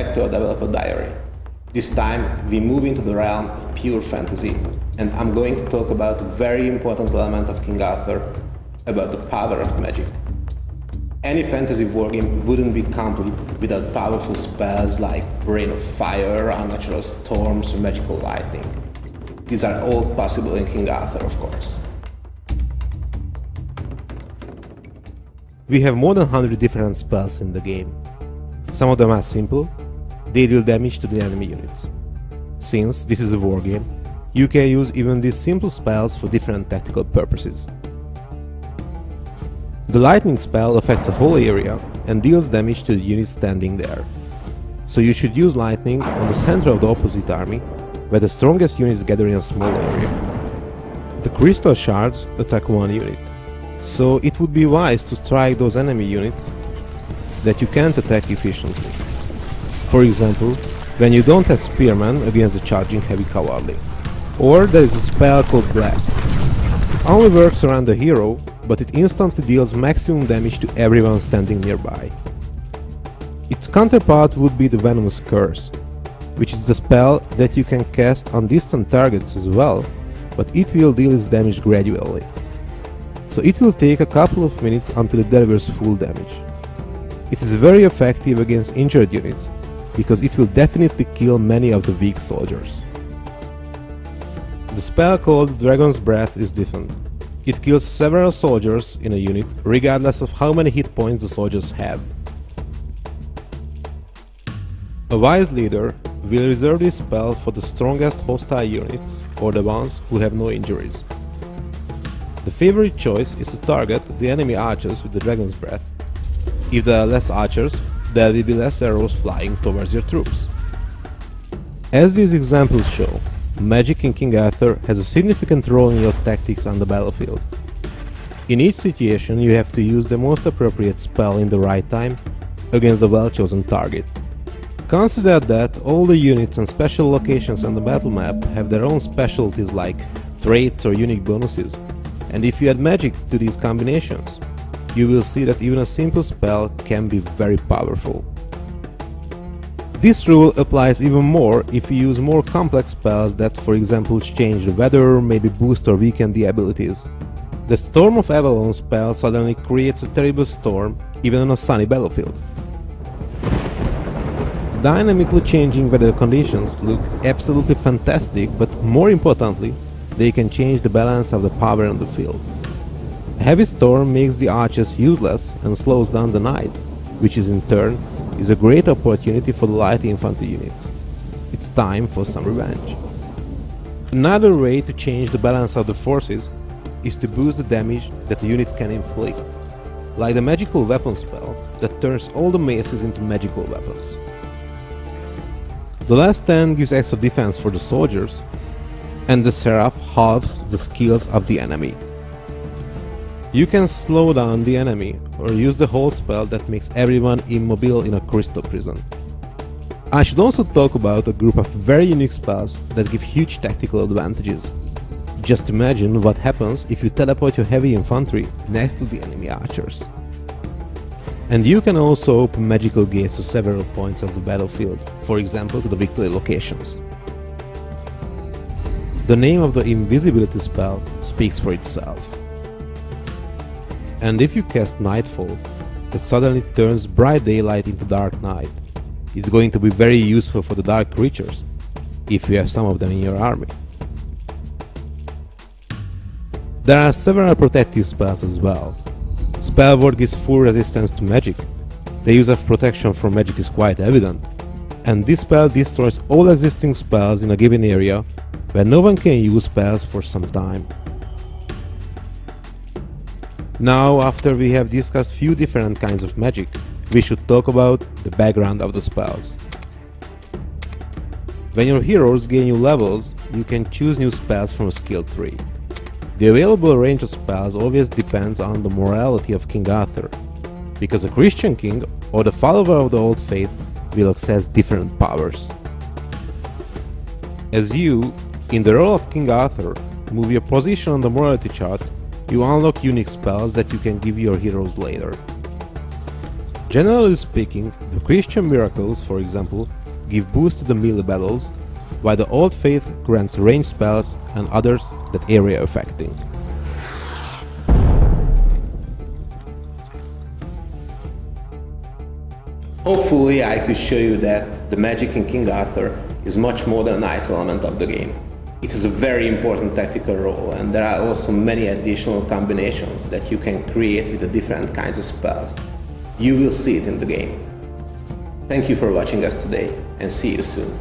back to our developer diary. This time we move into the realm of pure fantasy, and I'm going to talk about a very important element of King Arthur, about the power of magic. Any fantasy wargame wouldn't be complete without powerful spells like Rain of Fire, Unnatural Storms, or Magical Lightning. These are all possible in King Arthur, of course. We have more than 100 different spells in the game. Some of them are simple, they deal damage to the enemy units. Since this is a wargame, you can use even these simple spells for different tactical purposes. The lightning spell affects a whole area and deals damage to the units standing there. So you should use lightning on the center of the opposite army, where the strongest units gather in a small area. The crystal shards attack one unit, so it would be wise to strike those enemy units that you can't attack efficiently. For example, when you don't have spearmen against the charging heavy cavalry. Or there is a spell called Blast. It only works around the hero, but it instantly deals maximum damage to everyone standing nearby. Its counterpart would be the Venomous Curse, which is the spell that you can cast on distant targets as well, but it will deal its damage gradually. So it will take a couple of minutes until it delivers full damage. It is very effective against injured units, because it will definitely kill many of the weak soldiers. The spell called Dragon's Breath is different. It kills several soldiers in a unit, regardless of how many hit points the soldiers have. A wise leader will reserve this spell for the strongest hostile units, or the ones who have no injuries. The favorite choice is to target the enemy archers with the Dragon's Breath. If there are less archers, there will be less arrows flying towards your troops. As these examples show, magic in King Arthur has a significant role in your tactics on the battlefield. In each situation you have to use the most appropriate spell in the right time against the well-chosen target. Consider that all the units and special locations on the battle map have their own specialties like traits or unique bonuses, and if you add magic to these combinations, you will see that even a simple spell can be very powerful. This rule applies even more if you use more complex spells that, for example, change the weather, maybe boost or weaken the abilities. The Storm of Avalon spell suddenly creates a terrible storm even on a sunny battlefield. Dynamically changing weather conditions look absolutely fantastic, but more importantly, they can change the balance of the power on the field. A heavy storm makes the archers useless and slows down the knights, which is in turn is a great opportunity for the light infantry units. It's time for some revenge. Another way to change the balance of the forces is to boost the damage that the unit can inflict, like the magical weapon spell that turns all the maces into magical weapons. The last stand gives extra defense for the soldiers, and the seraph halves the skills of the enemy. You can slow down the enemy or use the hold spell that makes everyone immobile in a crystal prison. I should also talk about a group of very unique spells that give huge tactical advantages. Just imagine what happens if you teleport your heavy infantry next to the enemy archers. And you can also open magical gates to several points of the battlefield, for example to the victory locations. The name of the invisibility spell speaks for itself. And if you cast Nightfall, that suddenly turns bright daylight into dark night, it's going to be very useful for the dark creatures, if you have some of them in your army. There are several protective spells as well. Spellward gives full resistance to magic, the use of protection from magic is quite evident, and this spell destroys all existing spells in a given area where no one can use spells for some time. Now, after we have discussed few different kinds of magic, we should talk about the background of the spells. When your heroes gain new levels, you can choose new spells from a skill tree. The available range of spells always depends on the morality of King Arthur, because a Christian king or the follower of the old faith will access different powers. As you, in the role of King Arthur, move your position on the morality chart, you unlock unique spells that you can give your heroes later. Generally speaking, the Christian miracles, for example, give boost to the melee battles, while the Old Faith grants range spells and others that area affecting. Hopefully I could show you that the magic in King Arthur is much more than an ice element of the game. It is a very important tactical role, and there are also many additional combinations that you can create with the different kinds of spells. You will see it in the game. Thank you for watching us today, and see you soon.